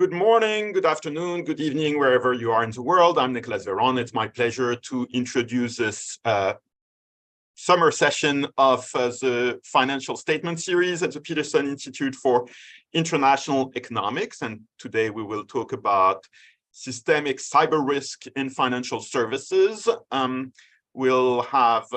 Good morning, good afternoon, good evening, wherever you are in the world. I'm Nicolas Véron. It's my pleasure to introduce this summer session of the Financial Statement Series at the Peterson Institute for International Economics. And today we will talk about systemic cyber risk in financial services. We'll have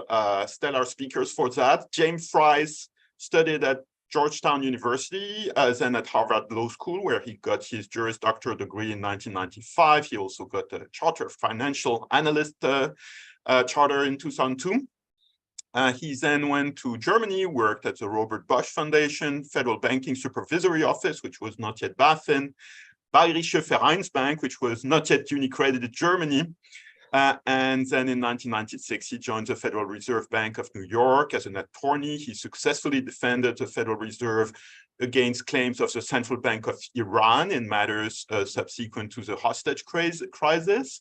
stellar speakers for that. James Freis studied at Georgetown University, then at Harvard Law School, where he got his Juris Doctor degree in 1995. He also got a Chartered Financial Analyst charter in 2002. He then went to Germany, worked at the Robert Bosch Foundation, Federal Banking Supervisory Office, which was not yet BaFin, Bayerische Vereinsbank, which was not yet UniCredit Germany. And then in 1996, he joined the Federal Reserve Bank of New York as an attorney. He successfully defended the Federal Reserve against claims of the Central Bank of Iran in matters subsequent to the hostage crisis.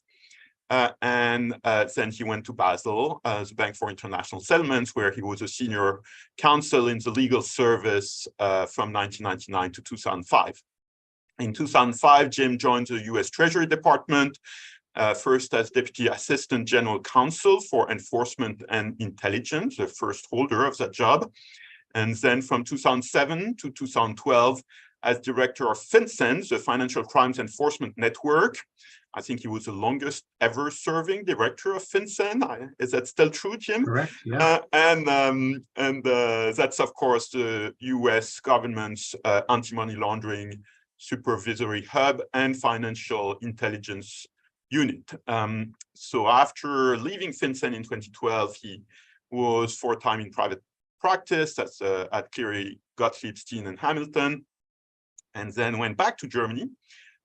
And then he went to Basel, the Bank for International Settlements, where he was a senior counsel in the legal service from 1999 to 2005. In 2005, Jim joined the US Treasury Department, first as Deputy Assistant General Counsel for Enforcement and Intelligence, the first holder of that job. And then from 2007 to 2012, as Director of FinCEN, the Financial Crimes Enforcement Network. I think he was the longest ever serving Director of FinCEN. Is that still true, Jim? Correct, yeah. That's, of course, the US government's anti-money laundering supervisory hub and financial intelligence unit. So after leaving FinCEN in 2012, he was for a time in private practice at Cleary, Gottlieb, Steen and Hamilton, and then went back to Germany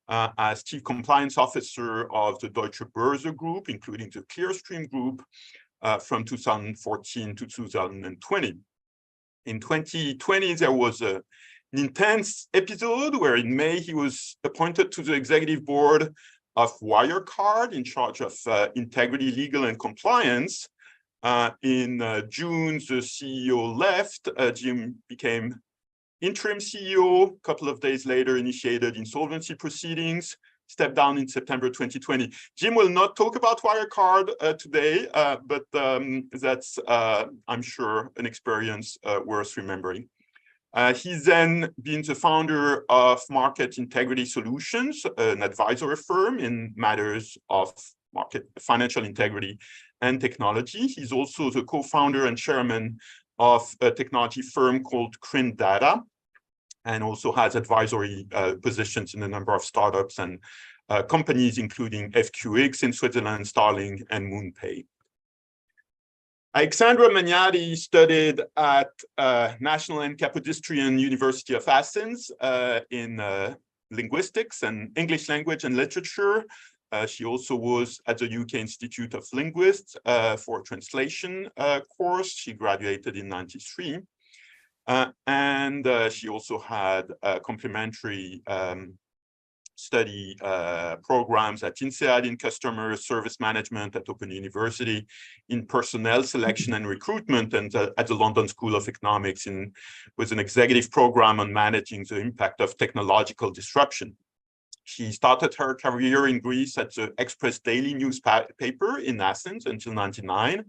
as Chief Compliance Officer of the Deutsche Börse Group, including the Clearstream Group, from 2014 to 2020. In 2020, there was an intense episode where in May, he was appointed to the executive board of Wirecard in charge of integrity, legal, and compliance. In June, the CEO left. Jim became interim CEO. A couple of days later, initiated insolvency proceedings, stepped down in September 2020. Jim will not talk about Wirecard today, but that's, I'm sure, an experience worth remembering. He's then been the founder of Market Integrity Solutions, an advisory firm in matters of market financial integrity and technology. He's also the co-founder and chairman of a technology firm called Crin Data, and also has advisory positions in a number of startups and companies, including FQX in Switzerland, Starling, and MoonPay. Alexandra Maniati studied at National and Kapodistrian University of Athens in linguistics and English language and literature. She also was at the UK Institute of Linguists for a translation course. She graduated in '93. And she also had complementary study programs at INSEAD in customer service management at Open University, in personnel selection and recruitment, and at the London School of Economics with an executive program on managing the impact of technological disruption. She started her career in Greece at the Express Daily newspaper in Athens until '99.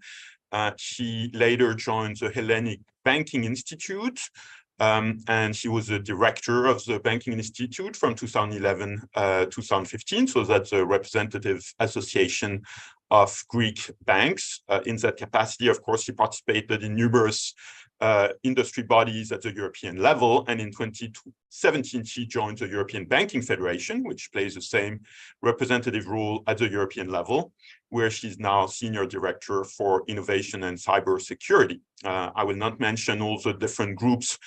She later joined the Hellenic Banking Institute, and she was the director of the Banking Institute from 2011 to 2015. So that's a representative association of Greek banks. In that capacity, of course, she participated in numerous industry bodies at the European level. And in 2017, she joined the European Banking Federation, which plays the same representative role at the European level, where she's now Senior Director for Innovation and Cybersecurity. I will not mention all the different groups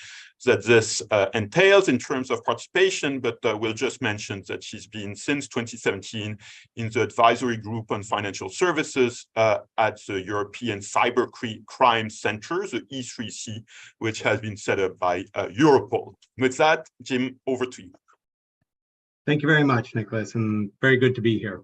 that this entails in terms of participation, but we'll just mention that she's been since 2017 in the advisory group on financial services at the European Cyber Crime Center, the E3C, which has been set up by Europol. With that, Jim, over to you. Thank you very much, Nicolas, and very good to be here.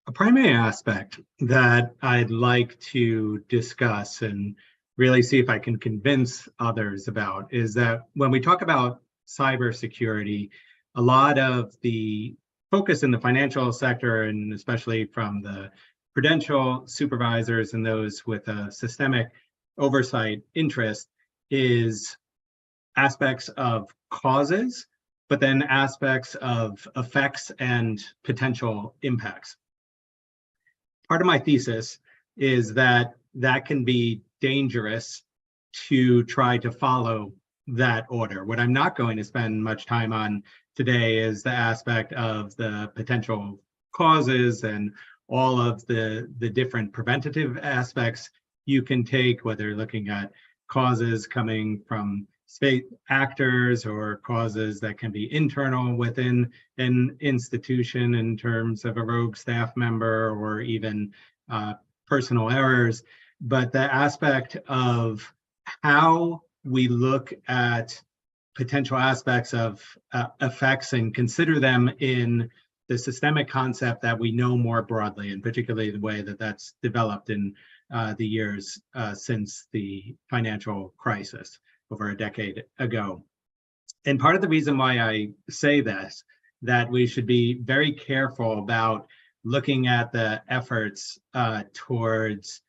A primary aspect that I'd like to discuss and really see if I can convince others about is that when we talk about cybersecurity, a lot of the focus in the financial sector, and especially from the prudential supervisors and those with a systemic oversight interest, is aspects of causes, but then aspects of effects and potential impacts. Part of my thesis is that can be dangerous to try to follow that order. What I'm not going to spend much time on today is the aspect of the potential causes and all of the different preventative aspects you can take, whether looking at causes coming from state actors or causes that can be internal within an institution in terms of a rogue staff member or even personal errors. But the aspect of how we look at potential aspects of effects and consider them in the systemic concept that we know more broadly, and particularly the way that that's developed in the years since the financial crisis over a decade ago. And part of the reason why I say this, that we should be very careful about looking at the efforts towards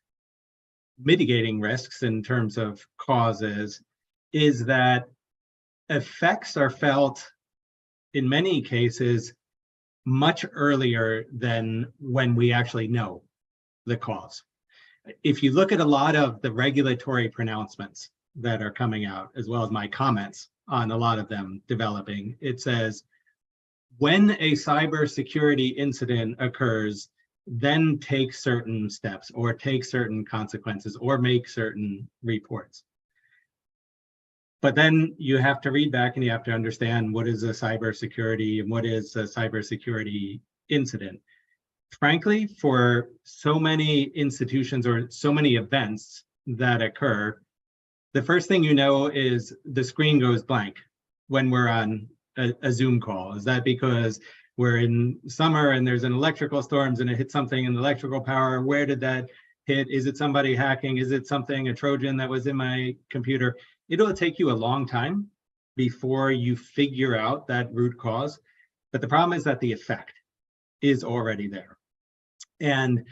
mitigating risks in terms of causes, is that effects are felt in many cases much earlier than when we actually know the cause. If you look at a lot of the regulatory pronouncements that are coming out, as well as my comments on a lot of them developing, it says, when a cybersecurity incident occurs, then take certain steps or take certain consequences or make certain reports. But then you have to read back and you have to understand what is a cybersecurity and what is a cybersecurity incident. Frankly, for so many institutions or so many events that occur, the first thing you know is the screen goes blank when we're on a Zoom call. Is that because we're in summer and there's an electrical storms and it hit something in the electrical power? Where did that hit? Is it somebody hacking? Is it something, a Trojan that was in my computer? It'll take you a long time before you figure out that root cause. But the problem is that the effect is already there. And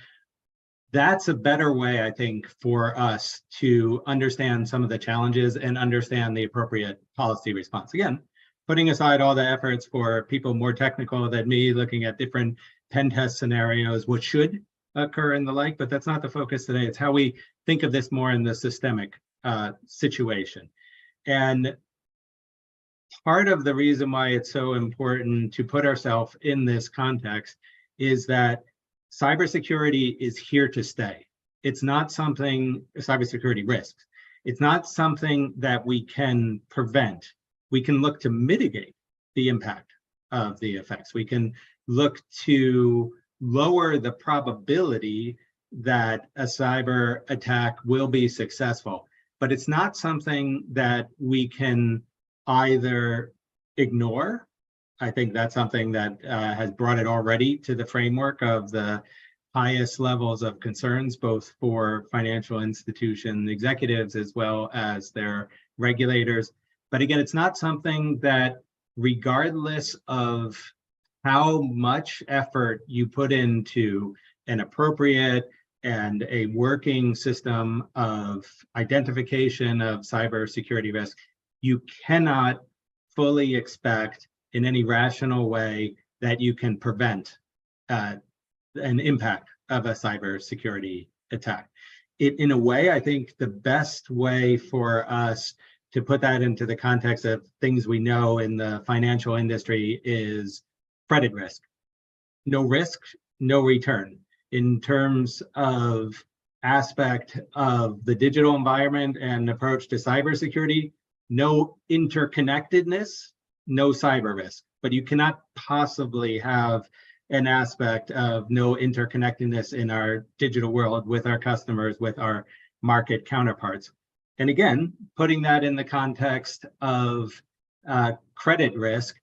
that's a better way, I think, for us to understand some of the challenges and understand the appropriate policy response. Again, putting aside all the efforts for people more technical than me, looking at different pen test scenarios, what should occur and the like, but that's not the focus today. It's how we think of this more in the systemic situation. And part of the reason why it's so important to put ourselves in this context is that cybersecurity is here to stay. It's not something, cybersecurity risks, it's not something that we can prevent. We can look to mitigate the impact of the effects. We can look to lower the probability that a cyber attack will be successful. But it's not something that we can either ignore. I think that's something that has brought it already to the framework of the highest levels of concerns, both for financial institution executives as well as their regulators. But again, it's not something that, regardless of how much effort you put into an appropriate and a working system of identification of cybersecurity risk, you cannot fully expect in any rational way that you can prevent an impact of a cybersecurity attack. In a way, I think the best way for us to put that into the context of things we know in the financial industry is credit risk. No risk, no return. In terms of aspect of the digital environment and approach to cybersecurity, no interconnectedness, no cyber risk. But you cannot possibly have an aspect of no interconnectedness in our digital world with our customers, with our market counterparts. And again, putting that in the context of credit risk,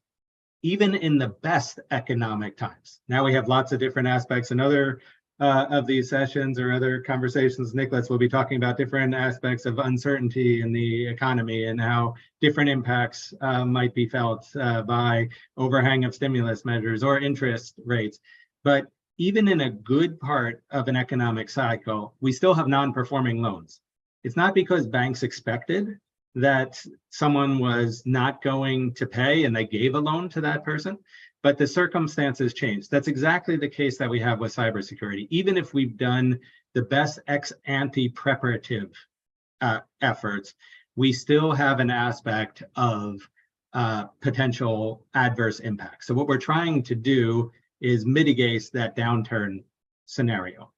even in the best economic times. Now we have lots of different aspects and other of these sessions or other conversations, Nicolas will be talking about different aspects of uncertainty in the economy and how different impacts might be felt by overhang of stimulus measures or interest rates. But even in a good part of an economic cycle, we still have non-performing loans. It's not because banks expected that someone was not going to pay and they gave a loan to that person, but the circumstances change. That's exactly the case that we have with cybersecurity. Even if we've done the best ex-ante preparative efforts, we still have an aspect of potential adverse impact. So what we're trying to do is mitigate that downturn scenario.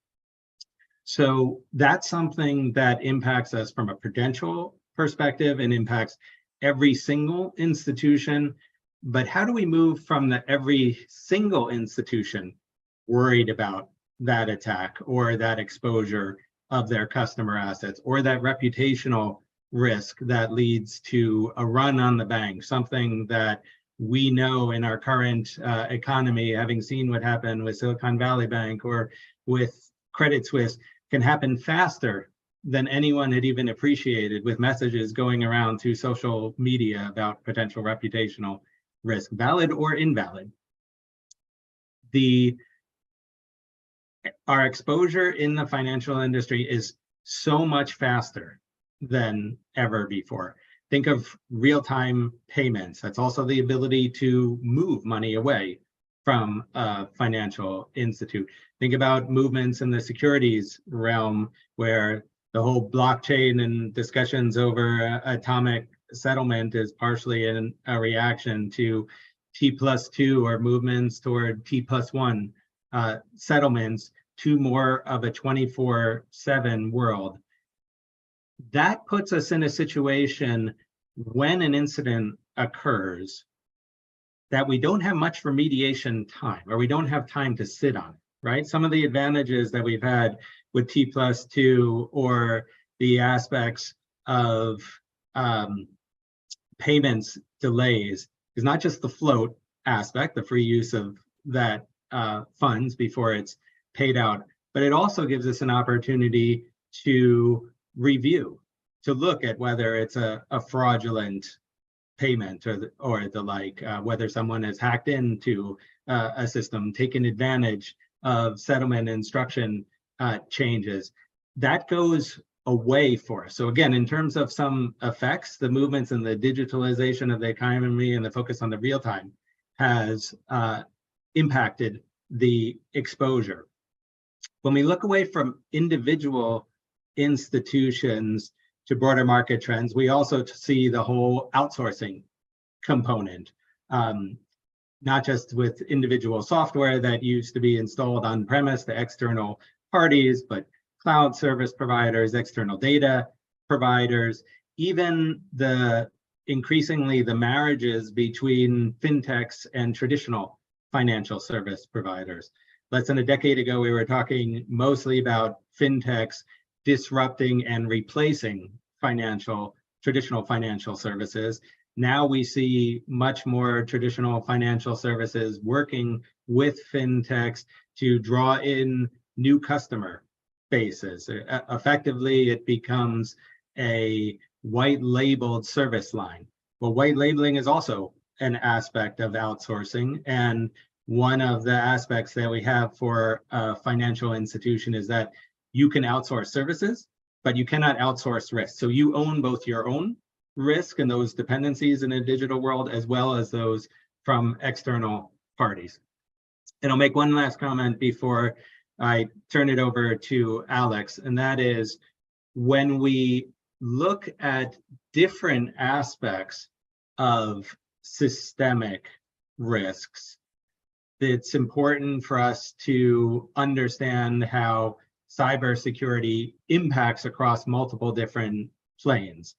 So that's something that impacts us from a prudential perspective and impacts every single institution. But how do we move from the every single institution worried about that attack or that exposure of their customer assets or that reputational risk that leads to a run on the bank, something that we know in our current economy, having seen what happened with Silicon Valley Bank or with Credit Suisse, can happen faster than anyone had even appreciated, with messages going around through social media about potential reputational risk, valid or invalid. Our exposure in the financial industry is so much faster than ever before. Think of real-time payments. That's also the ability to move money away from a financial institute. Think about movements in the securities realm, where the whole blockchain and discussions over atomic settlement is partially a reaction to T+2 or movements toward T+1 settlements to more of a 24/7 world. That puts us in a situation when an incident occurs that we don't have much remediation time, or we don't have time to sit on it, right? Some of the advantages that we've had with T+2 or the aspects of payments delays is not just the float aspect, the free use of that funds before it's paid out, but it also gives us an opportunity to review, to look at whether it's a fraudulent payment or the like, whether someone has hacked into a system, taken advantage of settlement instruction changes. That goes away for us. So again, in terms of some effects, the movements in the digitalization of the economy and the focus on the real time has impacted the exposure. When we look away from individual institutions to broader market trends, we also see the whole outsourcing component, not just with individual software that used to be installed on premise to external parties, but cloud service providers, external data providers, even increasingly the marriages between fintechs and traditional financial service providers. Less than a decade ago, we were talking mostly about fintechs disrupting and replacing traditional financial services. Now we see much more traditional financial services working with fintechs to draw in new customer bases. Effectively, it becomes a white labeled service line. Well, white labeling is also an aspect of outsourcing. And one of the aspects that we have for a financial institution is that you can outsource services, but you cannot outsource risk. So you own both your own risk and those dependencies in a digital world, as well as those from external parties. And I'll make one last comment before I turn it over to Alex, and that is, when we look at different aspects of systemic risks, it's important for us to understand how cybersecurity impacts across multiple different planes.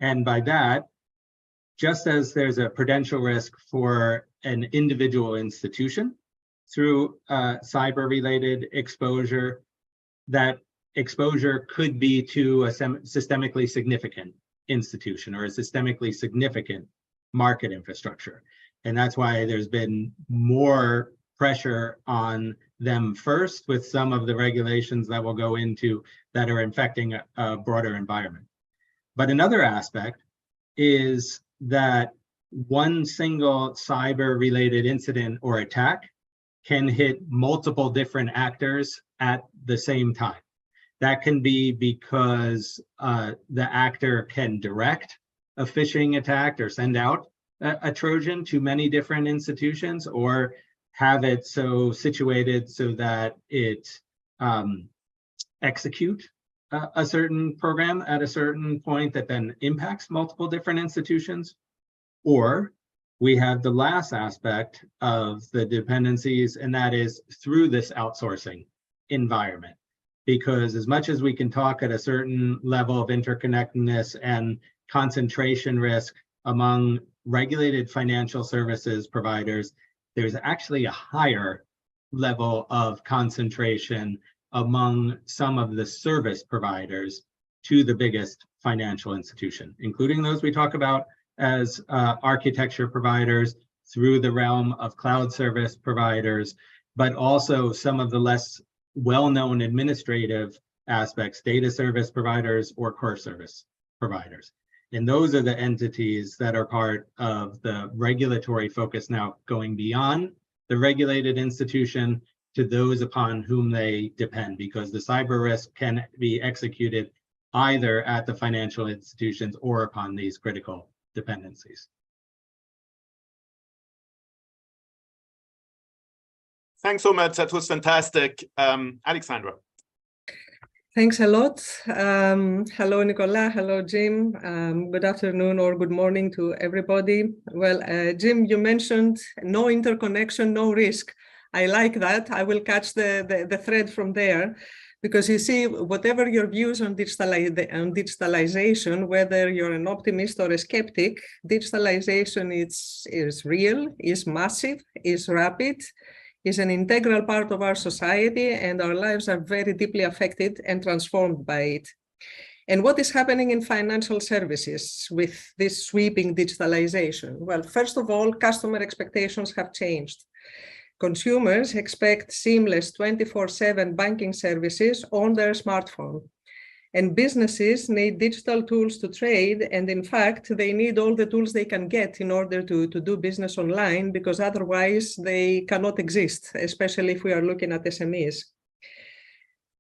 And by that, just as there's a prudential risk for an individual institution through cyber-related exposure, that exposure could be to a systemically significant institution or a systemically significant market infrastructure. And that's why there's been more pressure on them first with some of the regulations that we'll go into that are infecting a broader environment. But another aspect is that one single cyber-related incident or attack can hit multiple different actors at the same time. That can be because the actor can direct a phishing attack or send out a Trojan to many different institutions, or have it so situated so that it execute a certain program at a certain point that then impacts multiple different institutions. Or we have the last aspect of the dependencies, and that is through this outsourcing environment. Because as much as we can talk at a certain level of interconnectedness and concentration risk among regulated financial services providers, there's actually a higher level of concentration among some of the service providers to the biggest financial institution, including those we talk about as architecture providers through the realm of cloud service providers, but also some of the less well-known administrative aspects, data service providers or core service providers. And those are the entities that are part of the regulatory focus now, going beyond the regulated institution to those upon whom they depend, because the cyber risk can be executed either at the financial institutions or upon these critical dependencies. Thanks so much. That was fantastic. Alexandra. Thanks a lot. Hello, Nicolas. Hello, Jim. Good afternoon or good morning to everybody. Well, Jim, you mentioned no interconnection, no risk. I like that. I will catch the thread from there, because you see, whatever your views on digitalization, whether you're an optimist or a skeptic, digitalization is real, is massive, is rapid, is an integral part of our society, and our lives are very deeply affected and transformed by it. And what is happening in financial services with this sweeping digitalization? Well, first of all, customer expectations have changed. Consumers expect seamless 24/7 banking services on their smartphone. And businesses need digital tools to trade, and in fact, they need all the tools they can get in order to do business online, because otherwise they cannot exist, especially if we are looking at SMEs.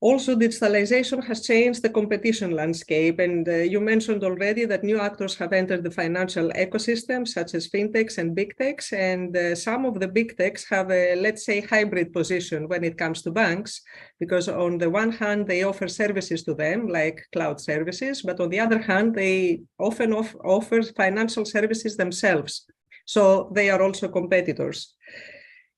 Also, digitalization has changed the competition landscape, and you mentioned already that new actors have entered the financial ecosystem, such as fintechs and big techs, and some of the big techs have a, let's say, hybrid position when it comes to banks, because on the one hand, they offer services to them, like cloud services, but on the other hand, they often offer financial services themselves, so they are also competitors.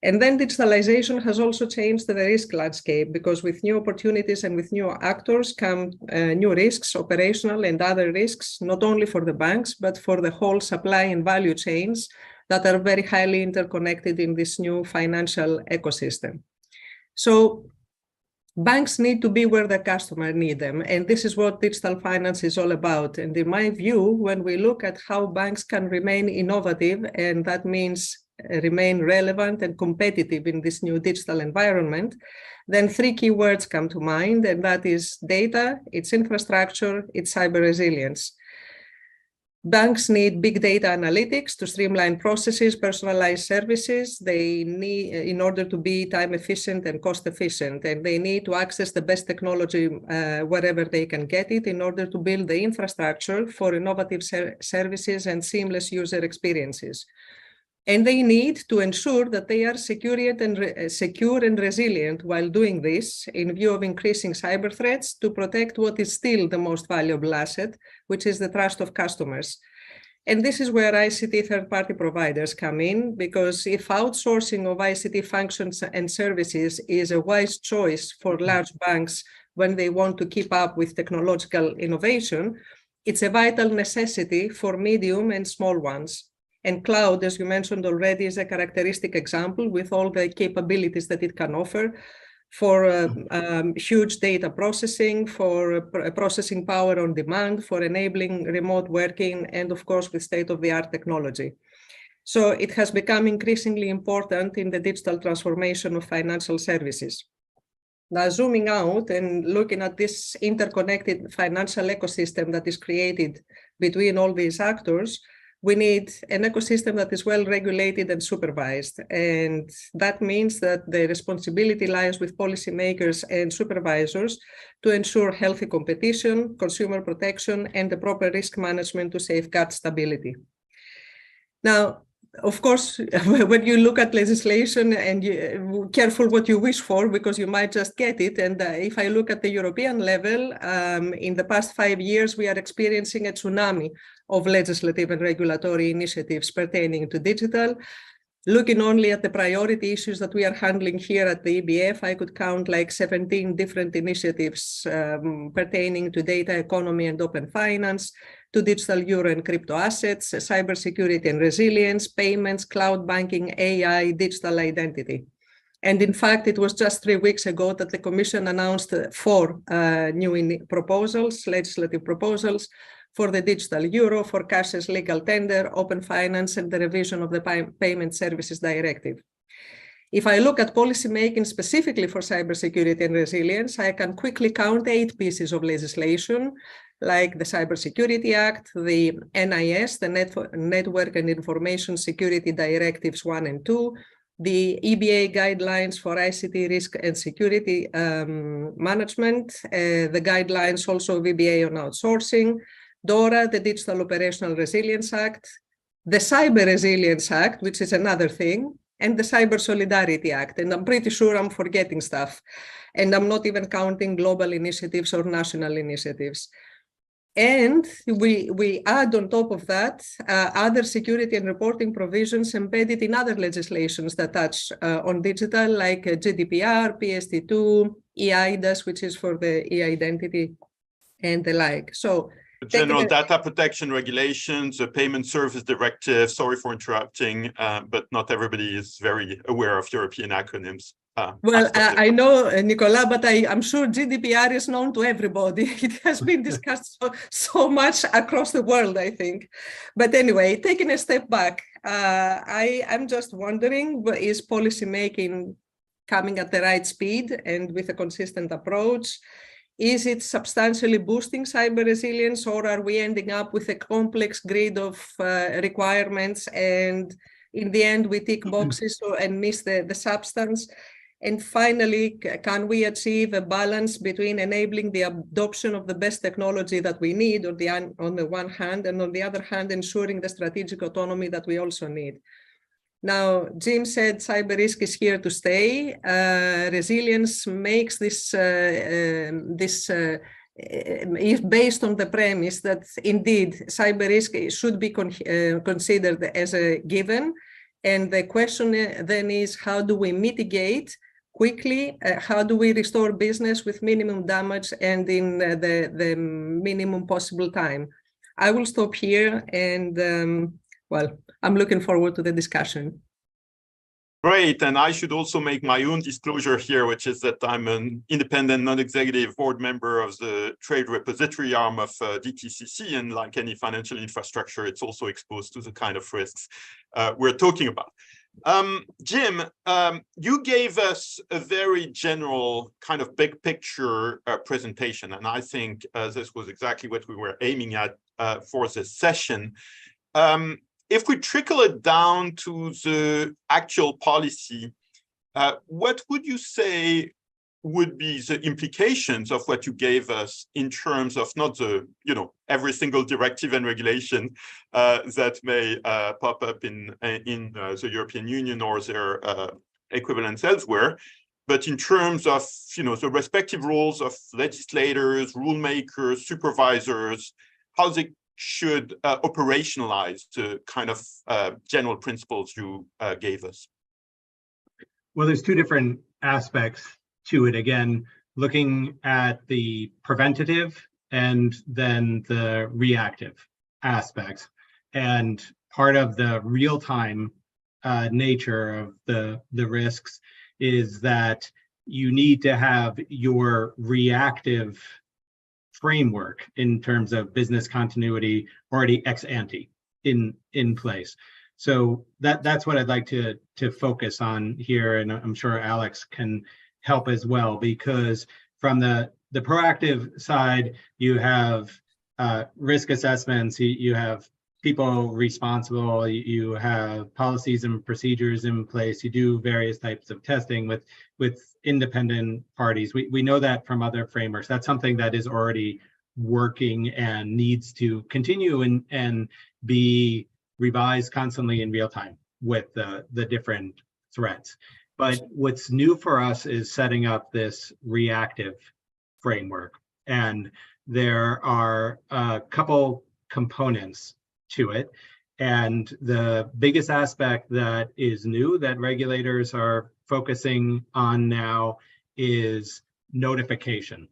And then digitalization has also changed the risk landscape, because with new opportunities and with new actors come new risks, operational and other risks, not only for the banks, but for the whole supply and value chains that are very highly interconnected in this new financial ecosystem. So banks need to be where the customer needs them, and this is what digital finance is all about. And in my view, when we look at how banks can remain innovative, and that means remain relevant and competitive in this new digital environment, then three key words come to mind, and that is data, its infrastructure, its cyber resilience. Banks need big data analytics to streamline processes, personalize services. They need, in order to be time efficient and cost efficient, and they need to access the best technology wherever they can get it in order to build the infrastructure for innovative services and seamless user experiences. And they need to ensure that they are secure and resilient while doing this, in view of increasing cyber threats, to protect what is still the most valuable asset, which is the trust of customers. And this is where ICT third-party providers come in, because if outsourcing of ICT functions and services is a wise choice for large banks when they want to keep up with technological innovation, it's a vital necessity for medium and small ones. And cloud, as you mentioned already, is a characteristic example with all the capabilities that it can offer for huge data processing, for processing power on demand, for enabling remote working, and of course with state-of-the-art technology. So it has become increasingly important in the digital transformation of financial services. Now, zooming out and looking at this interconnected financial ecosystem that is created between all these actors, we need an ecosystem that is well regulated and supervised. And that means that the responsibility lies with policymakers and supervisors to ensure healthy competition, consumer protection, and the proper risk management to safeguard stability. Now, of course, when you look at legislation, and careful what you wish for, because you might just get it. And if I look at the European level, in the past 5 years, we are experiencing a tsunami of legislative and regulatory initiatives pertaining to digital. Looking only at the priority issues that we are handling here at the EBF, I could count like 17 different initiatives pertaining to data economy and open finance, to digital euro and crypto assets, cybersecurity and resilience, payments, cloud banking, AI, digital identity. And in fact, it was just 3 weeks ago that the Commission announced 4 new proposals, legislative proposals, for the digital euro, for cashless legal tender, open finance, and the revision of the Payment Services Directive. If I look at policy making specifically for cybersecurity and resilience, I can quickly count 8 pieces of legislation, like the Cybersecurity Act, the NIS, the Network and Information Security Directives 1 and 2, the EBA guidelines for ICT risk and security management, the guidelines also VBA on outsourcing, DORA, the Digital Operational Resilience Act, the Cyber Resilience Act, which is another thing, and the Cyber Solidarity Act. And I'm pretty sure I'm forgetting stuff. And I'm not even counting global initiatives or national initiatives. And we add on top of that other security and reporting provisions embedded in other legislations that touch on digital, like GDPR, PSD2, eIDAS, which is for the e-identity, and the like. So General data protection regulations, the payment service directive, sorry for interrupting, but not everybody is very aware of European acronyms. Well, I know, Nicolas, but I'm sure GDPR is known to everybody. It has been discussed so much across the world, I think. But anyway, taking a step back, I'm just wondering, is policymaking coming at the right speed and with a consistent approach? Is it substantially boosting cyber resilience, or are we ending up with a complex grid of requirements, and in the end we tick boxes and miss the substance? And finally, can we achieve a balance between enabling the adoption of the best technology that we need on the one hand, and on the other hand, ensuring the strategic autonomy that we also need? Now, Jim said cyber risk is here to stay. Resilience makes this is based on the premise that indeed cyber risk should be considered as a given. And the question then is, how do we mitigate quickly? How do we restore business with minimum damage and in the minimum possible time? I will stop here, and well, I'm looking forward to the discussion. Great, and I should also make my own disclosure here, which is that I'm an independent non-executive board member of the trade repository arm of DTCC, and like any financial infrastructure, it's also exposed to the kind of risks we're talking about. Jim, you gave us a very general kind of big picture presentation, and I think this was exactly what we were aiming at for this session. If we trickle it down to the actual policy, what would you say would be the implications of what you gave us in terms of not the, every single directive and regulation that may pop up in the European Union or their equivalents elsewhere, but in terms of, the respective roles of legislators, rule makers, supervisors, how they should operationalize the kind of general principles you gave us? Well, there's 2 different aspects to it. Again, looking at the preventative and then the reactive aspects. And part of the real-time nature of the risks is that you need to have your reactive framework in terms of business continuity already ex ante in place. So that's what I'd like to focus on here, and I'm sure Alex can help as well, because from the proactive side, you have risk assessments, you have people responsible, you have policies and procedures in place, you do various types of testing with independent parties. We know that from other frameworks. That's something that is already working and needs to continue and be revised constantly in real time with the different threats. But what's new for us is setting up this reactive framework. And there are a couple components to it. And the biggest aspect that is new that regulators are focusing on now is notification.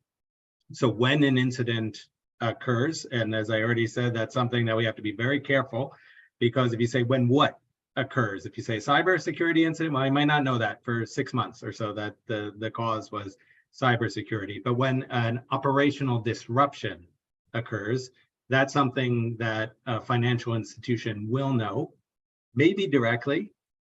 So when an incident occurs, and as I already said, that's something that we have to be very careful, because if you say when what occurs, if you say cybersecurity incident, well, I might not know that for 6 months or so that the cause was cybersecurity. But when an operational disruption occurs, that's something that a financial institution will know, maybe directly,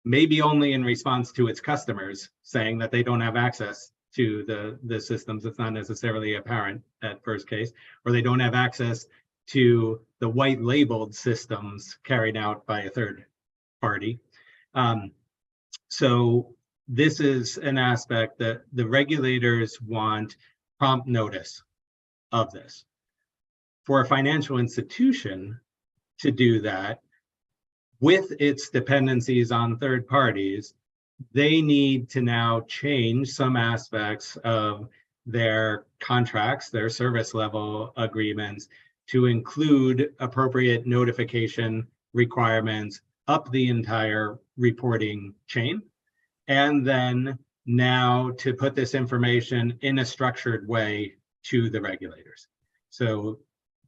maybe only in response to its customers saying that they don't have access to the systems. It's not necessarily apparent at first case, or they don't have access to the white labeled systems carried out by a third party. So this is an aspect that the regulators want prompt notice of this. For a financial institution to do that with its dependencies on third parties, they need to now change some aspects of their contracts, their service level agreements, to include appropriate notification requirements up the entire reporting chain, and then now to put this information in a structured way to the regulators. So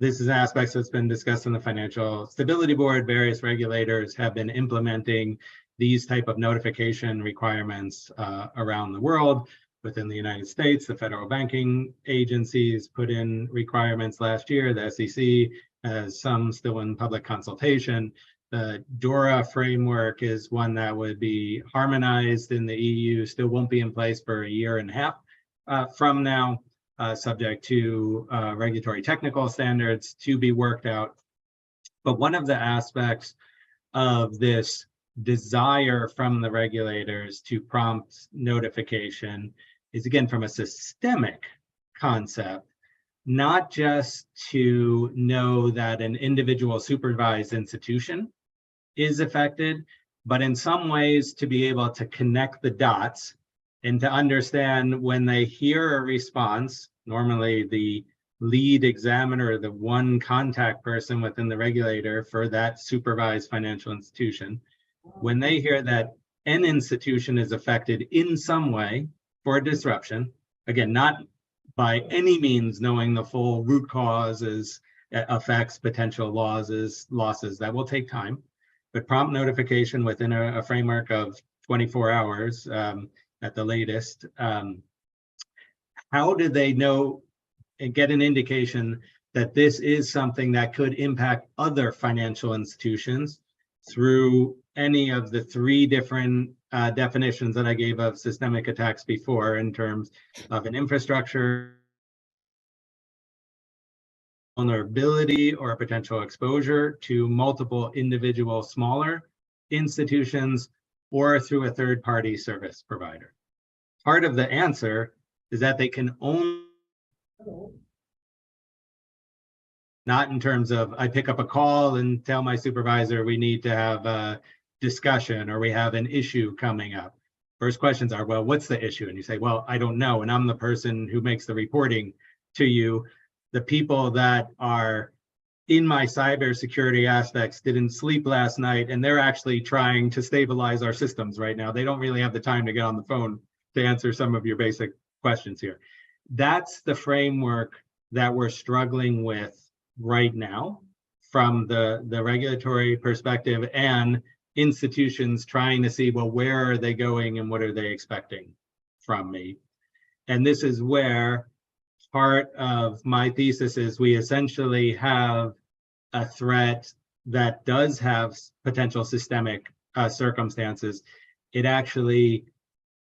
this is aspects that's been discussed in the Financial Stability Board. Various regulators have been implementing these type of notification requirements around the world. Within the United States, the federal banking agencies put in requirements last year. The SEC has some still in public consultation. The DORA framework is one that would be harmonized in the EU, still won't be in place for a year and a half from now, subject to regulatory technical standards to be worked out. But one of the aspects of this desire from the regulators to prompt notification is, again, from a systemic concept, not just to know that an individual supervised institution is affected, but in some ways to be able to connect the dots and to understand when they hear a response, normally the lead examiner, the one contact person within the regulator for that supervised financial institution, when they hear that an institution is affected in some way for a disruption, again, not by any means knowing the full root causes, effects, potential losses, that will take time, but prompt notification within a framework of 24 hours at the latest. How do they know and get an indication that this is something that could impact other financial institutions through any of the three different definitions that I gave of systemic attacks before, in terms of an infrastructure vulnerability or a potential exposure to multiple individual smaller institutions, or through a third-party service provider? Part of the answer is that they can only, not in terms of I pick up a call and tell my supervisor we need to have a discussion or we have an issue coming up. First questions are, well, what's the issue? And you say, well, I don't know, and I'm the person who makes the reporting to you. The people that are in my cybersecurity aspects didn't sleep last night, and they're actually trying to stabilize our systems right now. They don't really have the time to get on the phone to answer some of your basic questions here. That's the framework that we're struggling with right now from the regulatory perspective, and institutions trying to see, well, where are they going and what are they expecting from me? And this is where part of my thesis is we essentially have a threat that does have potential systemic circumstances, it actually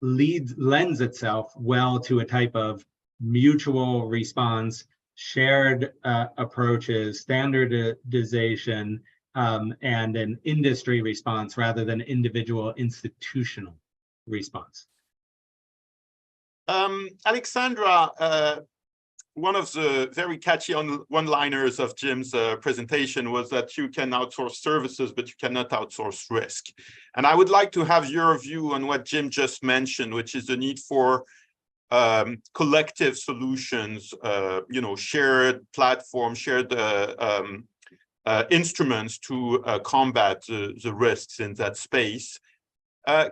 lends itself well to a type of mutual response, shared approaches, standardization, and an industry response rather than individual institutional response. Alexandra, one of the very catchy one-liners of Jim's presentation was that you can outsource services, but you cannot outsource risk. And I would like to have your view on what Jim just mentioned, which is the need for collective solutions, shared platforms, shared instruments to combat the risks in that space.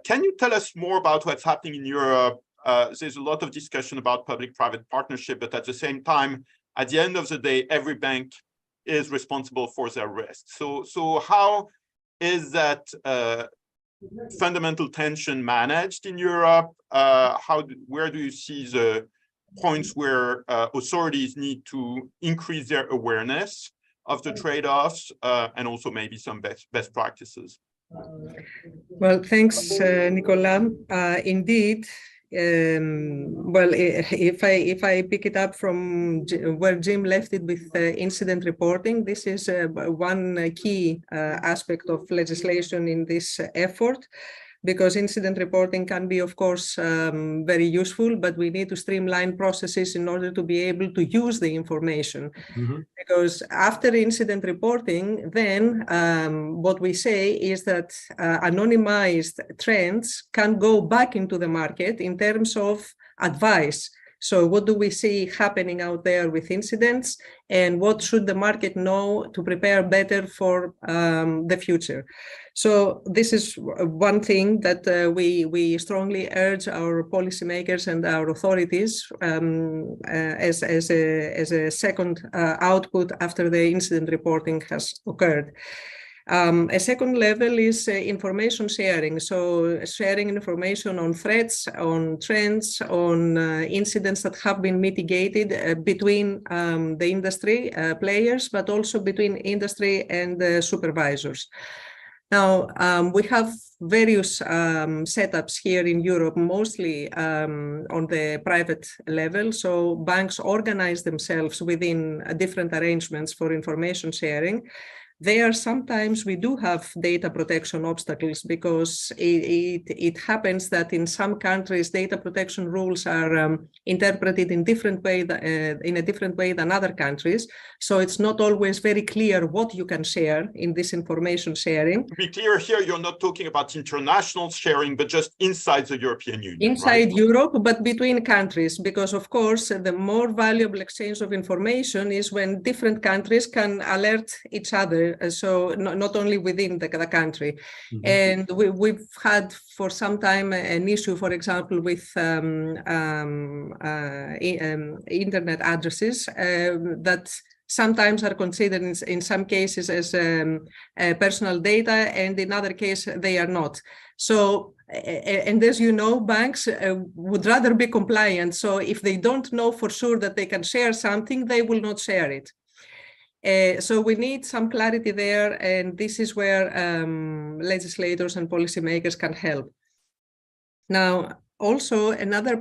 Can you tell us more about what's happening in Europe? There's a lot of discussion about public-private partnership, but at the same time, at the end of the day, every bank is responsible for their risk. So how is that fundamental tension managed in Europe? Where do you see the points where authorities need to increase their awareness of the trade-offs and also maybe some best practices? Well, thanks, Nicolas. Indeed. Well, if I pick it up from where Jim left it with incident reporting, this is one key aspect of legislation in this effort, because incident reporting can be, of course, very useful, but we need to streamline processes in order to be able to use the information. Mm-hmm. Because after incident reporting, then what we say is that anonymized trends can go back into the market in terms of advice. So what do we see happening out there with incidents, and what should the market know to prepare better for the future? So this is one thing that we strongly urge our policymakers and our authorities as a second output after the incident reporting has occurred. A second level is information sharing. So sharing information on threats, on trends, on incidents that have been mitigated between the industry players, but also between industry and the supervisors. Now, we have various setups here in Europe, mostly on the private level. So banks organize themselves within different arrangements for information sharing. There, sometimes we do have data protection obstacles, because it happens that in some countries, data protection rules are interpreted in a different way than other countries. So it's not always very clear what you can share in this information sharing. To be clear here, you're not talking about international sharing, but just inside the European Union. Inside Europe, but between countries, because of course, the more valuable exchange of information is when different countries can alert each other. So not only within the country. Mm-hmm. And we've had for some time an issue, for example, with internet addresses that sometimes are considered in some cases as personal data, and in other cases they are not. So, and as you know, banks would rather be compliant. So if they don't know for sure that they can share something, they will not share it. So we need some clarity there, and this is where legislators and policymakers can help. Now, also another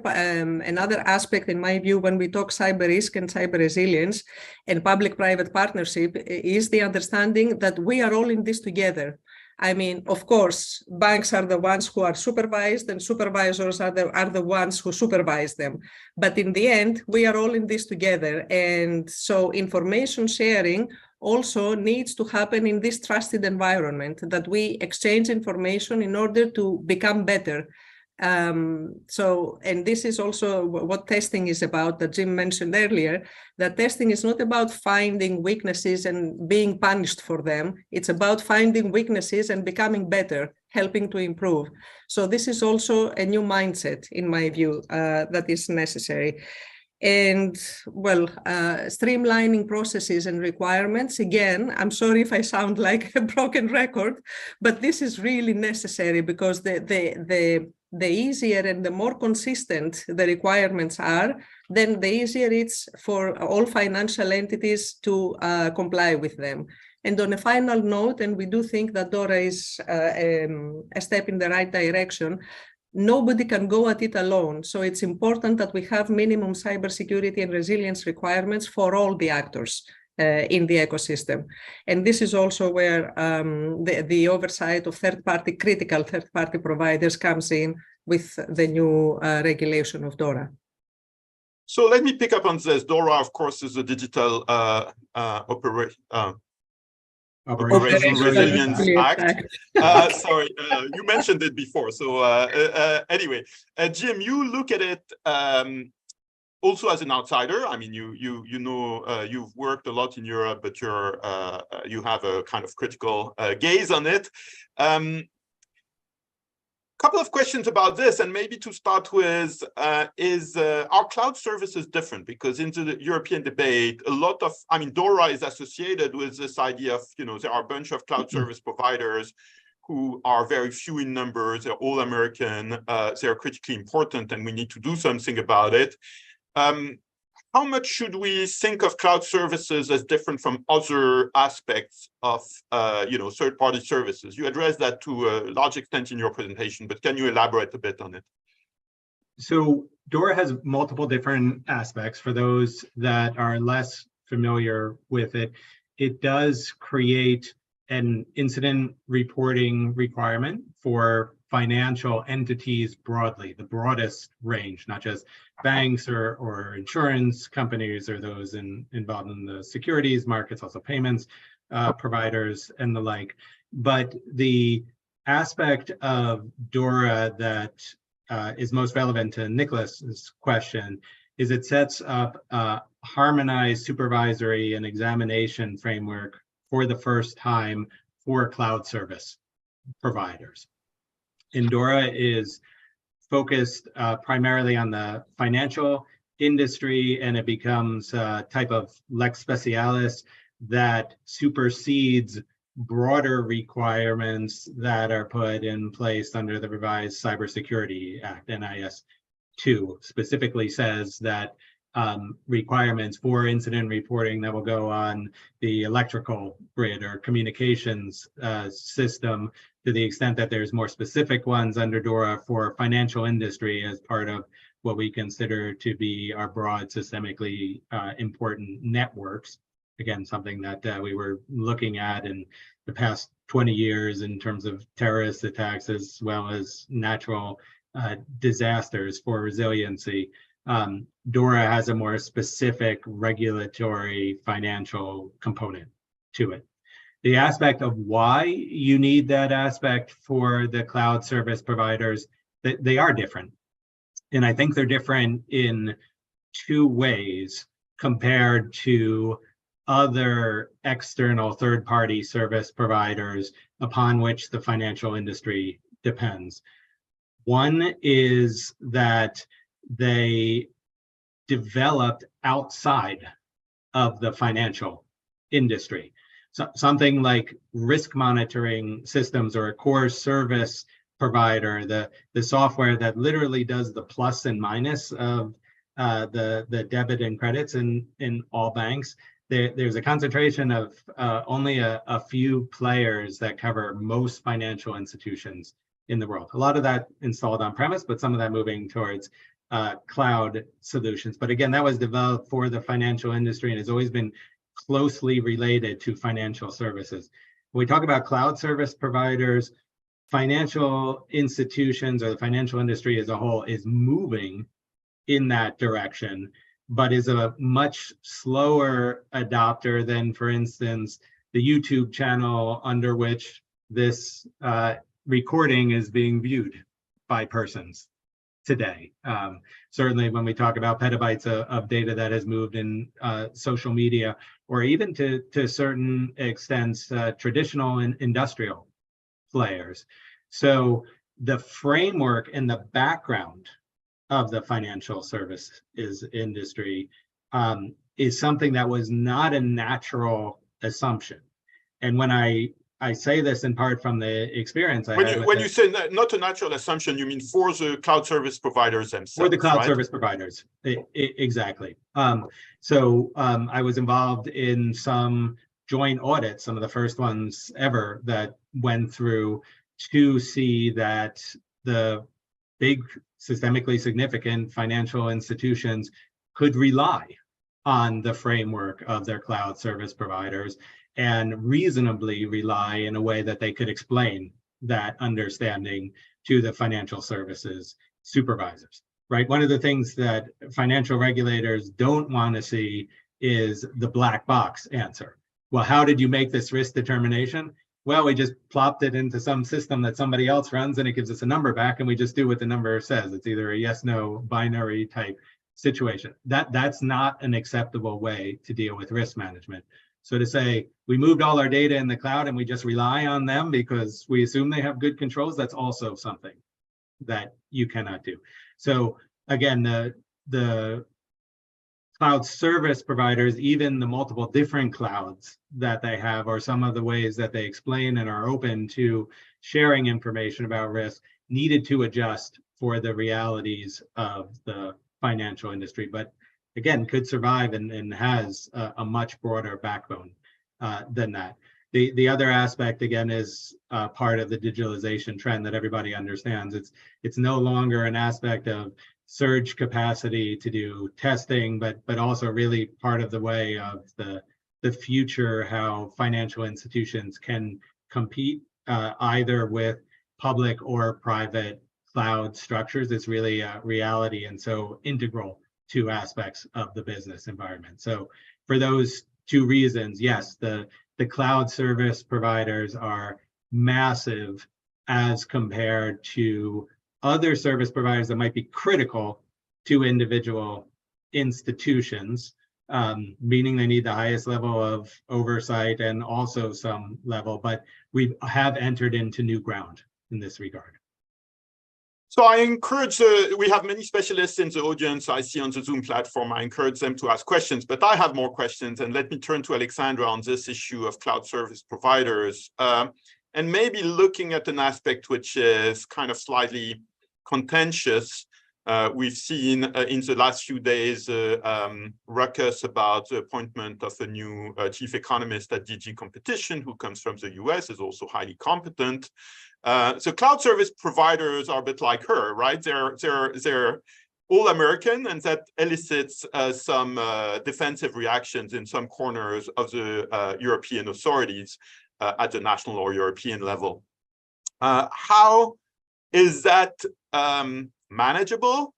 aspect, in my view, when we talk cyber risk and cyber resilience and public-private partnership, is the understanding that we are all in this together. I mean, of course, banks are the ones who are supervised, and supervisors are the ones who supervise them. But in the end, we are all in this together. And so information sharing also needs to happen in this trusted environment, that we exchange information in order to become better. And this is also what testing is about, that Jim mentioned earlier, that testing is not about finding weaknesses and being punished for them. It's about finding weaknesses and becoming better, helping to improve. So this is also a new mindset, in my view, that is necessary. And well, streamlining processes and requirements, again, I'm sorry if I sound like a broken record, but this is really necessary, because the easier and the more consistent the requirements are, then the easier it's for all financial entities to comply with them. And on a final note, and we do think that DORA is a step in the right direction, nobody can go at it alone. So it's important that we have minimum cybersecurity and resilience requirements for all the actors in the ecosystem. And this is also where the oversight of critical third-party providers comes in with the new regulation of DORA. So let me pick up on this. DORA, of course, is a digital Operational Resilience Act. Sorry, you mentioned it before. So anyway, Jim, you look at it also as an outsider. I mean, you know, you've worked a lot in Europe, but you have a kind of critical gaze on it. Couple of questions about this, and maybe to start with, are cloud services different? Because into the European debate, a lot of, I mean, DORA is associated with this idea of, you know, there are a bunch of cloud service providers who are very few in numbers, they're all American, they're critically important, and we need to do something about it. How much should we think of cloud services as different from other aspects of, you know, third-party services? You addressed that to a large extent in your presentation, but can you elaborate a bit on it? So DORA has multiple different aspects. For those that are less familiar with it, it does create an incident reporting requirement for financial entities broadly, the broadest range, not just banks or insurance companies or those involved in the securities markets, also payments providers and the like. But the aspect of DORA that is most relevant to Nicolas's question is it sets up a harmonized supervisory and examination framework for the first time for cloud service providers. And DORA is focused primarily on the financial industry, and it becomes a type of lex specialis that supersedes broader requirements that are put in place under the revised Cybersecurity Act. NIS 2 specifically says that requirements for incident reporting that will go on the electrical grid or communications system, to the extent that there's more specific ones under DORA for financial industry as part of what we consider to be our broad systemically important networks. Again, something that we were looking at in the past 20 years in terms of terrorist attacks as well as natural disasters for resiliency. DORA has a more specific regulatory financial component to it. The aspect of why you need that aspect for the cloud service providers, they are different. And I think they're different in two ways compared to other external third-party service providers upon which the financial industry depends. One is that they developed outside of the financial industry. So something like risk monitoring systems or a core service provider, the software that literally does the plus and minus of the debit and credits in all banks. There's a concentration of only a few players that cover most financial institutions in the world. A lot of that installed on premise, but some of that moving towards cloud solutions. But again, that was developed for the financial industry and has always been closely related to financial services. When we talk about cloud service providers, financial institutions or the financial industry as a whole is moving in that direction, but is a much slower adopter than, for instance, the YouTube channel under which this recording is being viewed by persons today. Certainly when we talk about petabytes of data that has moved in social media, or even to certain extents, traditional and industrial players. So the framework and the background of the financial services industry is something that was not a natural assumption. And when I say this in part from the experience when you say not a natural assumption, you mean for the cloud service providers themselves, for the cloud right? service providers, exactly. So I was involved in some joint audits, some of the first ones ever that went through to see that the big systemically significant financial institutions could rely on the framework of their cloud service providers and reasonably rely in a way that they could explain that understanding to the financial services supervisors, right? One of the things that financial regulators don't want to see is the black box answer. Well, how did you make this risk determination? Well, we just plopped it into some system that somebody else runs and it gives us a number back and we just do what the number says. It's either a yes, no binary type situation. That's not an acceptable way to deal with risk management. So to say we moved all our data in the cloud and we just rely on them because we assume they have good controls, that's also something that you cannot do. So again, the cloud service providers, even the multiple different clouds that they have, or some of the ways that they explain and are open to sharing information about risk, needed to adjust for the realities of the financial industry, but again, could survive and has a much broader backbone than that. The other aspect, again, is part of the digitalization trend that everybody understands. It's no longer an aspect of surge capacity to do testing, but also really part of the way of the future, how financial institutions can compete either with public or private cloud structures. It's really a reality and so integral to aspects of the business environment. So for those two reasons, yes, the cloud service providers are massive as compared to other service providers that might be critical to individual institutions, meaning they need the highest level of oversight and also some level, but we have entered into new ground in this regard. So I encourage, we have many specialists in the audience I see on the Zoom platform. I encourage them to ask questions, but I have more questions. And let me turn to Alexandra on this issue of cloud service providers. And maybe looking at an aspect which is kind of slightly contentious. We've seen in the last few days ruckus about the appointment of a new chief economist at DG Competition who comes from the US, is also highly competent. So cloud service providers are a bit like her, right? They're all American, and that elicits some defensive reactions in some corners of the European authorities at the national or European level. How is that manageable,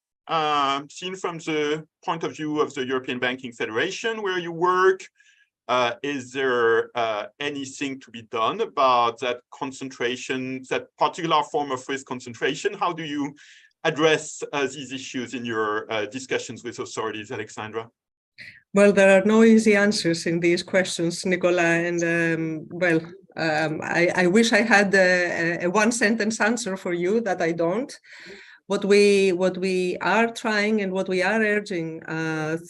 seen from the point of view of the European Banking Federation where you work? Is there anything to be done about that concentration, that particular form of risk concentration? How do you address these issues in your discussions with authorities, Alexandra? Well, there are no easy answers in these questions, Nicola, and I wish I had a one-sentence answer for you that I don't. What we are trying and what we are urging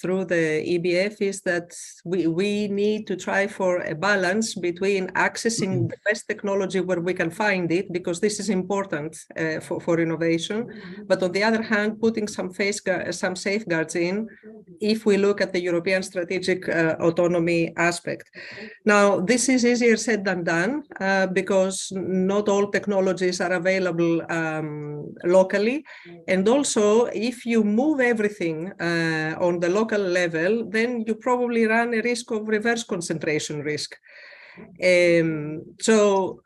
through the EBF is that we need to try for a balance between accessing the best technology where we can find it, because this is important for innovation, but on the other hand, putting some safeguards in if we look at the European strategic autonomy aspect. Now, this is easier said than done because not all technologies are available locally. And also, if you move everything on the local level, then you probably run a risk of reverse concentration risk. So,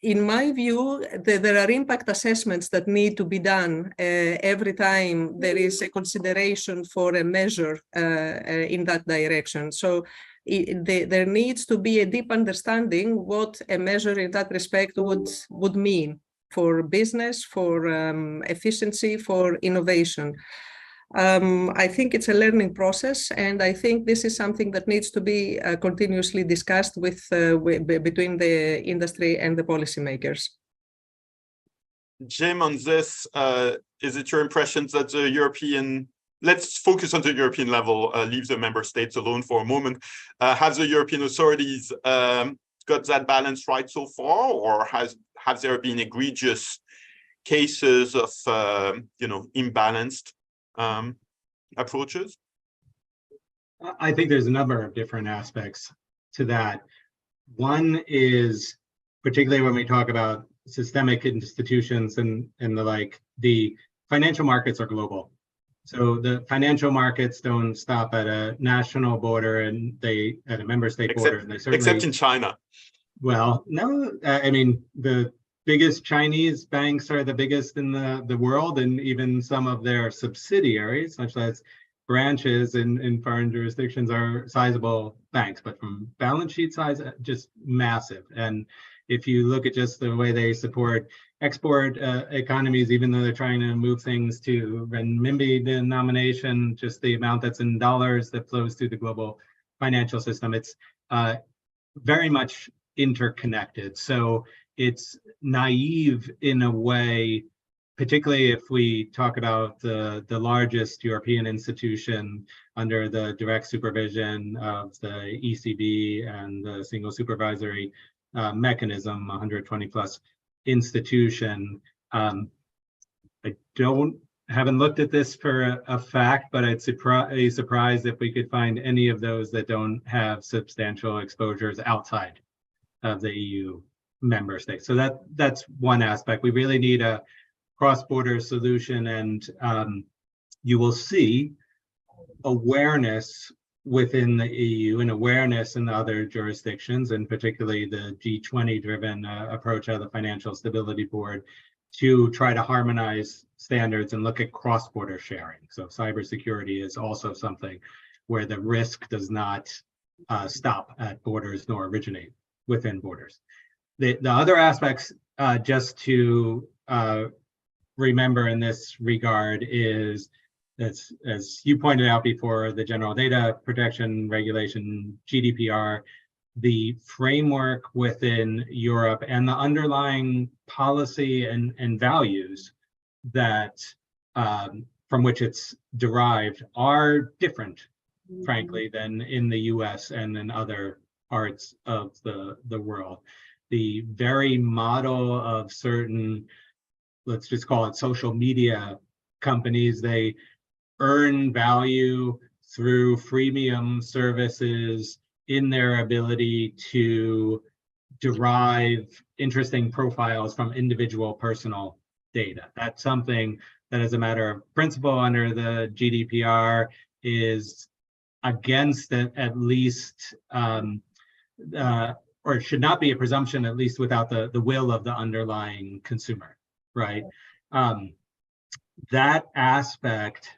in my view, there are impact assessments that need to be done every time there is a consideration for a measure in that direction. So there needs to be a deep understanding what a measure in that respect would mean for business, for efficiency, for innovation. I think it's a learning process, and I think this is something that needs to be continuously discussed between the industry and the policymakers. Jim, on this, is it your impression that the European, let's focus on the European level, leave the member states alone for a moment. Have the European authorities got that balance right so far, or have there been egregious cases of imbalanced approaches? I think there's a number of different aspects to that. One is, particularly when we talk about systemic institutions and the like, the financial markets are global. So the financial markets don't stop at a national border and they at a member state border. And they certainly, except in China. Well, no, I mean, the biggest Chinese banks are the biggest in the world, and even some of their subsidiaries, such as branches in foreign jurisdictions, are sizable banks, but from balance sheet size, just massive. And if you look at just the way they support export economies, even though they're trying to move things to renminbi denomination, just the amount that's in dollars that flows through the global financial system, it's very much interconnected. So it's naive in a way, particularly if we talk about the largest European institution under the direct supervision of the ECB and the single supervisory mechanism, 120 plus institution. I haven't looked at this for a fact, but I'd be surprised if we could find any of those that don't have substantial exposures outside of the EU member states. So that's one aspect. We really need a cross-border solution, and you will see awareness within the EU and awareness in the other jurisdictions, and particularly the G20-driven approach of the Financial Stability Board to try to harmonize standards and look at cross-border sharing. So cybersecurity is also something where the risk does not stop at borders nor originate within borders. The other aspects, just to remember in this regard, is as you pointed out before, the General Data Protection Regulation, GDPR, the framework within Europe and the underlying policy and values that from which it's derived are different, frankly, than in the US and in other parts of the world. The very model of certain, let's just call it social media companies, they earn value through freemium services in their ability to derive interesting profiles from individual personal data. That's something that, as a matter of principle under the GDPR, is against it, at least, or it should not be a presumption, at least without the will of the underlying consumer, right? That aspect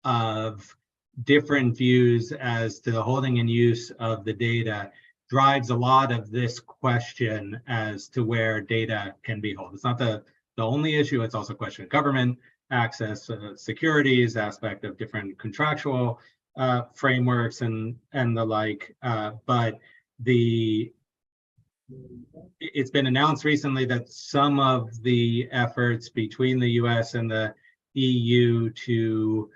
of different views as to the holding and use of the data drives a lot of this question as to where data can be held. It's not the only issue, it's also a question of government access, securities, aspect of different contractual frameworks and the like, but it's been announced recently that some of the efforts between the US and the EU to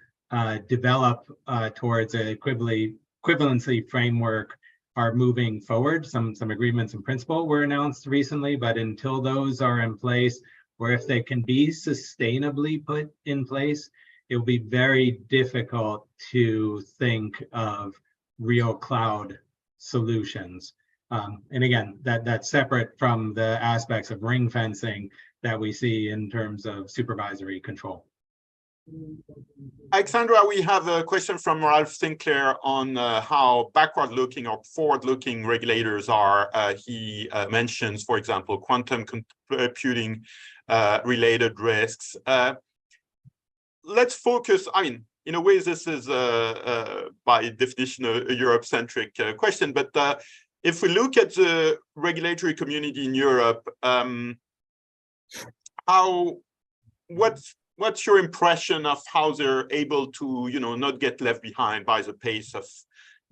develop towards an equivalency framework are moving forward. Some agreements in principle were announced recently, but until those are in place, or if they can be sustainably put in place, it will be very difficult to think of real cloud solutions. And again, that's separate from the aspects of ring fencing that we see in terms of supervisory control. Alexandra, we have a question from Ralph Sinclair on how backward-looking or forward-looking regulators are. He mentions, for example, quantum computing related risks. Let's focus, I mean, in a way, this is by definition a Europe-centric question, but if we look at the regulatory community in Europe, what's your impression of how they're able to, not get left behind by the pace of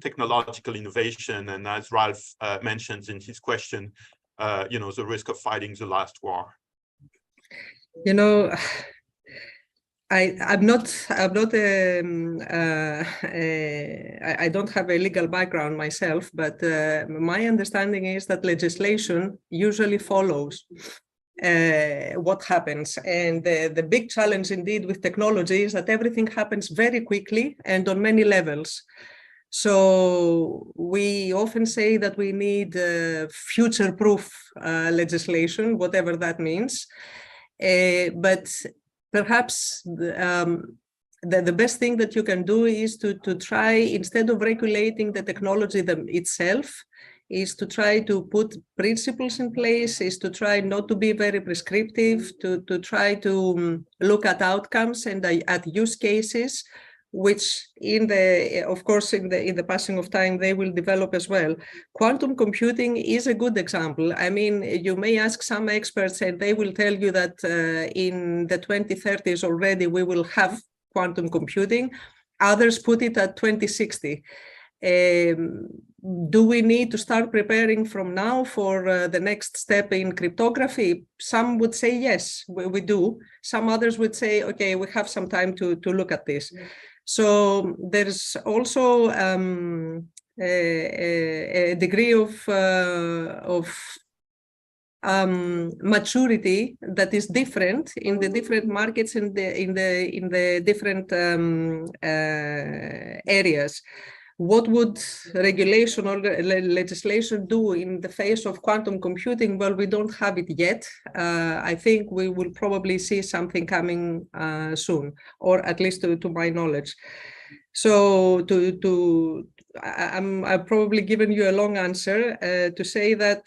technological innovation? And as Ralph mentions in his question, the risk of fighting the last war. I don't have a legal background myself, but my understanding is that legislation usually follows what happens. And the big challenge indeed with technology is that everything happens very quickly and on many levels. So we often say that we need future-proof legislation, whatever that means. But perhaps the best thing that you can do is to try, instead of regulating the technology itself, is to try to put principles in place, is to try not to be very prescriptive, to try to look at outcomes and at use cases, which of course, in the passing of time, they will develop as well. Quantum computing is a good example. I mean, you may ask some experts and they will tell you that in the 2030s already, we will have quantum computing. Others put it at 2060. Do we need to start preparing from now for the next step in cryptography? Some would say yes, we do. Some others would say, okay, we have some time to look at this. So there's also a degree of maturity that is different in the different markets in the different areas. What would regulation or legislation do in the face of quantum computing? Well, we don't have it yet. I think we will probably see something coming soon, or at least to my knowledge. So I've probably given you a long answer to say that,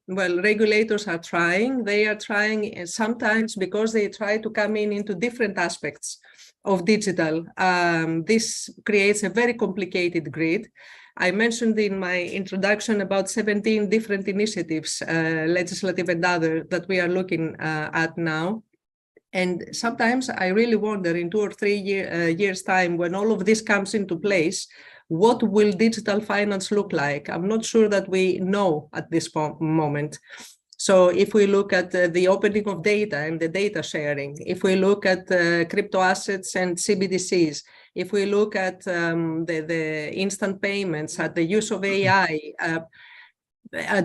well, regulators are trying. They are trying sometimes because they try to come into different aspects of digital. This creates a very complicated grid. I mentioned in my introduction about 17 different initiatives, legislative and other, that we are looking at now. And sometimes I really wonder in 2 or 3 years' time, when all of this comes into place, what will digital finance look like? I'm not sure that we know at this moment. So if we look at the opening of data and the data sharing, if we look at crypto assets and CBDCs, if we look at the instant payments, at the use of AI,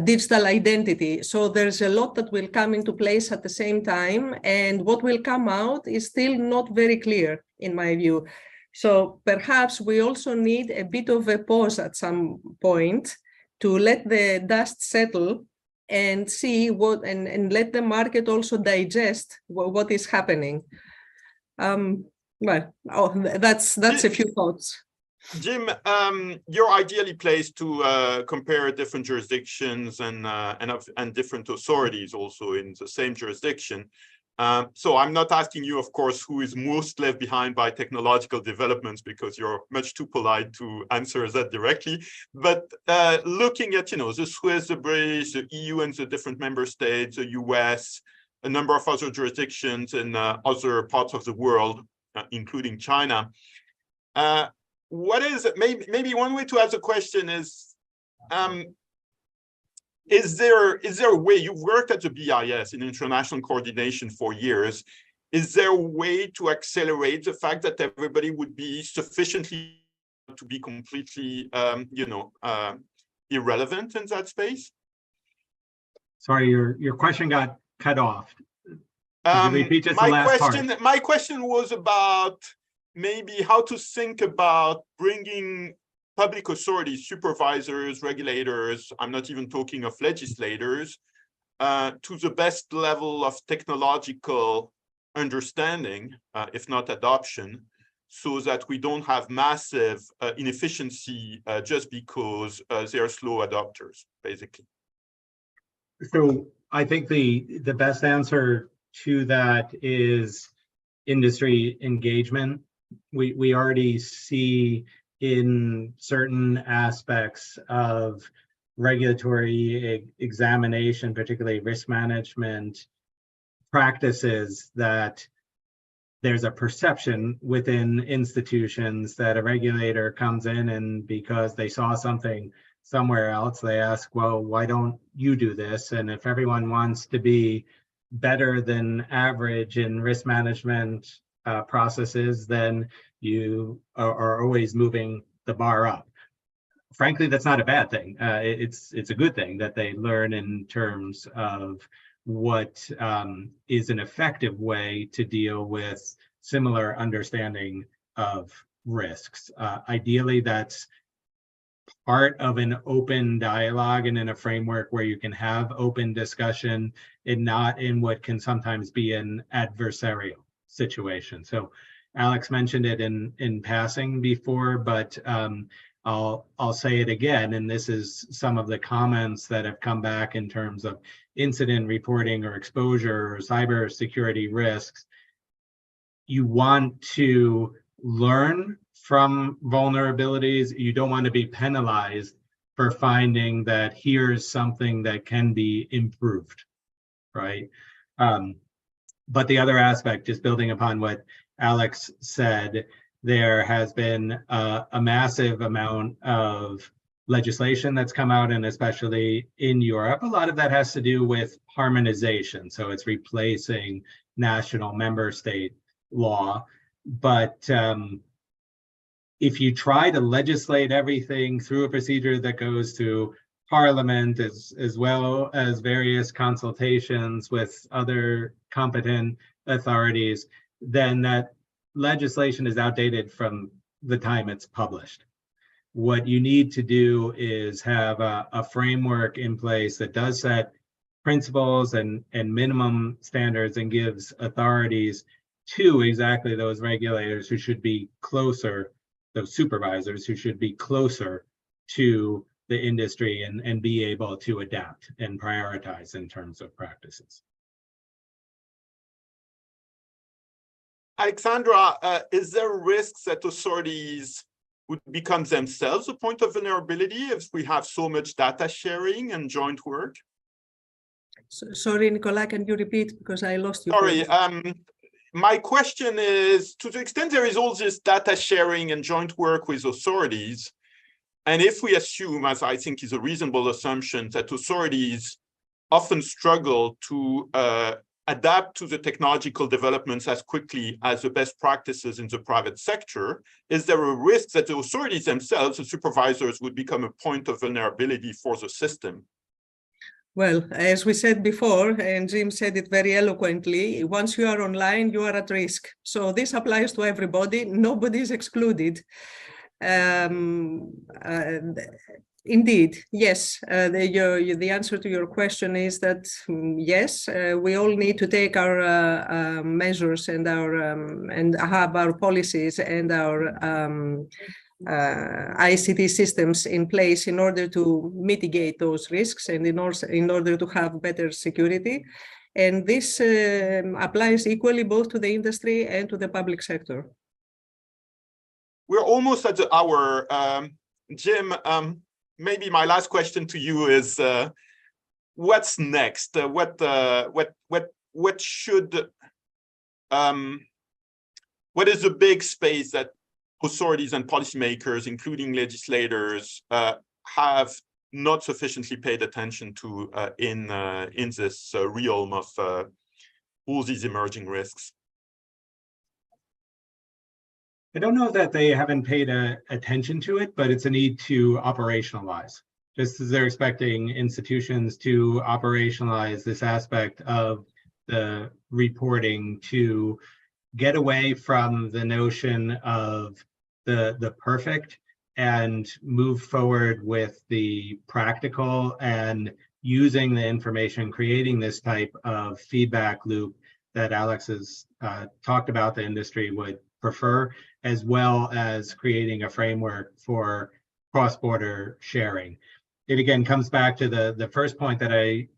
digital identity. So there's a lot that will come into place at the same time, and what will come out is still not very clear in my view. So perhaps we also need a bit of a pause at some point to let the dust settle and see what, and let the market also digest what is happening. Well, that's a few thoughts. Jim, you're ideally placed to compare different jurisdictions and different authorities also in the same jurisdiction. So I'm not asking you, of course, who is most left behind by technological developments, because you're much too polite to answer that directly. But looking at, the Swiss, the British, the EU and the different member states, the US, a number of other jurisdictions in other parts of the world, including China. What is it? Maybe one way to ask the question is there a way, you've worked at the BIS in international coordination for years, is there a way to accelerate the fact that everybody would be sufficiently to be completely, irrelevant in that space? Sorry, your question got cut off. Could you repeat just the last part? My question was about maybe how to think about bringing public authorities, supervisors, regulators, I'm not even talking of legislators, to the best level of technological understanding, if not adoption, so that we don't have massive inefficiency just because they are slow adopters, basically. So I think the best answer to that is industry engagement. We already see in certain aspects of regulatory examination, particularly risk management practices, that there's a perception within institutions that a regulator comes in and because they saw something somewhere else, they ask, well, why don't you do this? And if everyone wants to be better than average in risk management processes, then you are always moving the bar up. Frankly, that's not a bad thing. It's a good thing that they learn in terms of what is an effective way to deal with similar understanding of risks. Ideally, that's part of an open dialogue and in a framework where you can have open discussion and not in what can sometimes be an adversarial situation. So Alex mentioned it in passing before, but I'll say it again, and this is some of the comments that have come back in terms of incident reporting or exposure or cybersecurity risks. You want to learn from vulnerabilities. You don't want to be penalized for finding that here's something that can be improved, right? But the other aspect, just building upon what Alex said, there has been a massive amount of legislation that's come out, and especially in Europe, a lot of that has to do with harmonization. So it's replacing national member state law. But if you try to legislate everything through a procedure that goes to Parliament, as well as various consultations with other competent authorities, then that legislation is outdated from the time it's published. What you need to do is have a framework in place that does set principles and minimum standards and gives authorities to exactly those regulators who should be closer, those supervisors who should be closer to the industry and be able to adapt and prioritize in terms of practices. Alexandra, is there risks that authorities would become themselves a point of vulnerability if we have so much data sharing and joint work? Sorry, Nicolas, can you repeat, because I lost you? Sorry, my question is, to the extent there is all this data sharing and joint work with authorities, and if we assume, as I think is a reasonable assumption, that authorities often struggle to adapt to the technological developments as quickly as the best practices in the private sector, is there a risk that the authorities themselves, the supervisors, would become a point of vulnerability for the system? Well, as we said before, and Jim said it very eloquently, once you are online, you are at risk. So this applies to everybody, nobody is excluded. Indeed, yes, the answer to your question is that yes, we all need to take our measures and have our policies and our ICT systems in place in order to mitigate those risks and in order to have better security. And this applies equally both to the industry and to the public sector. We're almost at the hour. Jim, maybe my last question to you is, what's next? What is the big space that authorities and policymakers, including legislators, have not sufficiently paid attention to in this realm of all these emerging risks? I don't know that they haven't paid attention to it, but it's a need to operationalize. Just as they're expecting institutions to operationalize this aspect of the reporting, to get away from the notion of the perfect and move forward with the practical and using the information, creating this type of feedback loop that Alex has talked about the industry would prefer, as well as creating a framework for cross-border sharing. It again comes back to the first point that I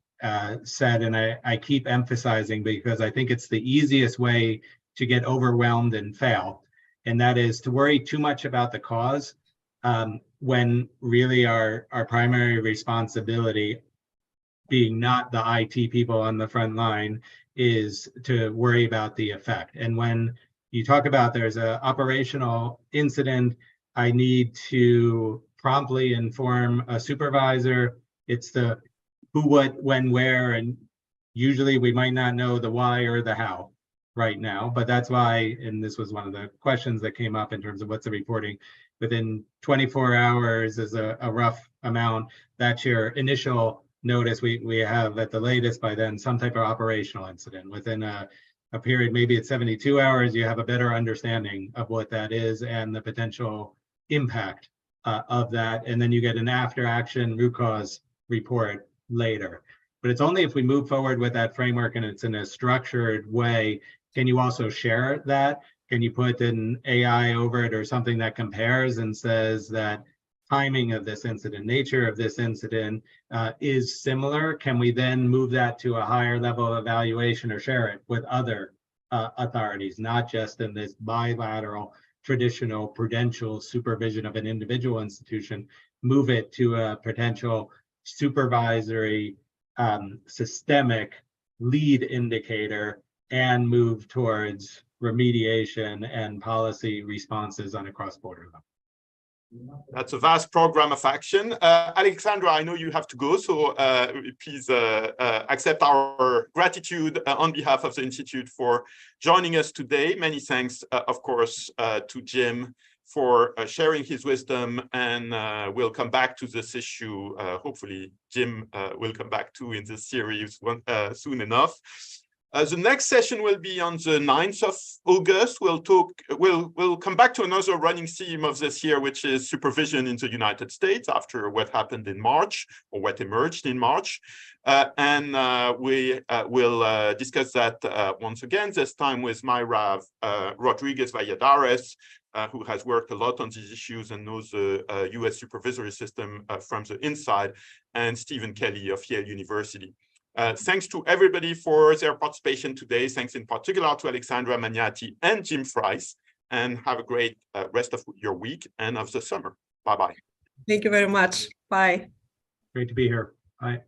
said, and I keep emphasizing because I think it's the easiest way to get overwhelmed and fail, and that is to worry too much about the cause when really our primary responsibility, being not the IT people on the front line, is to worry about the effect. And when you talk about there's an operational incident, I need to promptly inform a supervisor. It's the who, what, when, where, and usually we might not know the why or the how right now, but that's why, and this was one of the questions that came up in terms of what's the reporting, within 24 hours is a rough amount. That's your initial notice. We have at the latest by then some type of operational incident. Within a period, maybe it's 72 hours, you have a better understanding of what that is and the potential impact of that, and then you get an after action root cause report later. But it's only if we move forward with that framework and it's in a structured way. Can you also share that? Can you put an AI over it or something that compares and says that timing of this incident, nature of this incident is similar? Can we then move that to a higher level of evaluation or share it with other authorities, not just in this bilateral, traditional prudential supervision of an individual institution, move it to a potential supervisory, systemic lead indicator, and move towards remediation and policy responses on a cross-border level. That's a vast program of action. Alexandra, I know you have to go, so please accept our gratitude on behalf of the Institute for joining us today. Many thanks, of course, to Jim for sharing his wisdom, and we'll come back to this issue. Hopefully, Jim will come back to in this series soon enough. The next session will be on the 9th of August. We'll come back to another running theme of this year, which is supervision in the United States after what happened in March, or what emerged in March. We will discuss that once again, this time with Mayra Rodriguez Valladares, who has worked a lot on these issues and knows the US supervisory system from the inside, and Stephen Kelly of Yale University. Thanks to everybody for their participation today. Thanks in particular to Alexandra Maniati and Jim Freis, and have a great rest of your week and of the summer. Bye-bye. Thank you very much. Bye. Great to be here. Bye.